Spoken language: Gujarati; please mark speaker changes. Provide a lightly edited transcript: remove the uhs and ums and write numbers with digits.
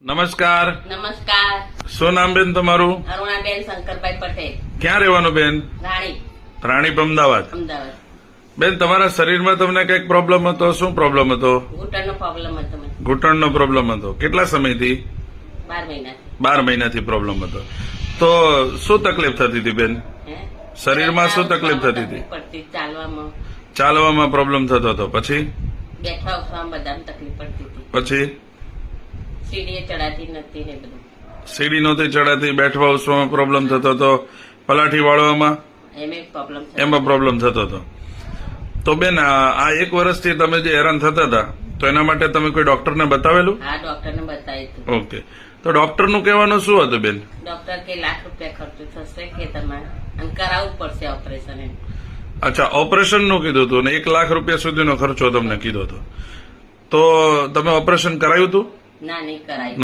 Speaker 1: નમસ્કાર.
Speaker 2: નમસ્કાર.
Speaker 1: શું નામ બેન તમારું?
Speaker 2: અરુણાબેન શંકરભાઈ પટેલ,
Speaker 1: ક્યાં રહેવાનું બેન?
Speaker 2: રાણી,
Speaker 1: રાણીપ અમદાવાદ.
Speaker 2: અમદાવાદ.
Speaker 1: બેન તમારા શરીરમાં તમને કઈક પ્રોબ્લેમ હતો? શું પ્રોબ્લેમ હતો?
Speaker 2: ઘૂંટણનો પ્રોબ્લેમ હતો મને
Speaker 1: ઘૂંટણનો પ્રોબ્લેમ હતો. કેટલા સમયથી?
Speaker 2: 12 મહિનાથી.
Speaker 1: 12 મહિનાથી પ્રોબ્લેમ હતો. તો શું તકલીફ થતી હતી બેન?
Speaker 2: હે?
Speaker 1: શરીરમાં શું તકલીફ થતી હતી?
Speaker 2: પડતી ચાલવામાં,
Speaker 1: ચાલવામાં પ્રોબ્લેમ થતો હતો. પછી
Speaker 2: બેઠવા ઉઠવામાં બધામાં તકલીફ પડતી હતી.
Speaker 1: પછી
Speaker 2: સીડીએ ચડાતી નથી ને બધું.
Speaker 1: સીડી નહોતી ચડાતી, બેઠવા ઉઠવામાં પ્રોબ્લેમ થતો હતો, પલાઠી વાળવામાં એમાં પ્રોબ્લેમ થતો હતો. તો બેન આ 1 વર્ષથી તમે જે હેરાન થતા હતા તો એના માટે તમે કોઈ ડોક્ટરને બતાવેલું?
Speaker 2: હા, ડોક્ટરને બતાવ્યું હતું.
Speaker 1: ઓકે. તો ડોક્ટરનું કહેવાનું શું હતું બેન?
Speaker 2: ડોક્ટર કે ₹1,00,000 ખર્ચ થશે કે તમારે અને કરાવવું પડશે ઓપરેશન એમ.
Speaker 1: અચ્છા, ઓપરેશન નું કીધું હતું ને ₹1,00,000 સુધીનો ખર્ચો તમને કીધો હતો. તો તમે ઓપરેશન કરાયું હતું?
Speaker 2: ના, નહીં કરાયું.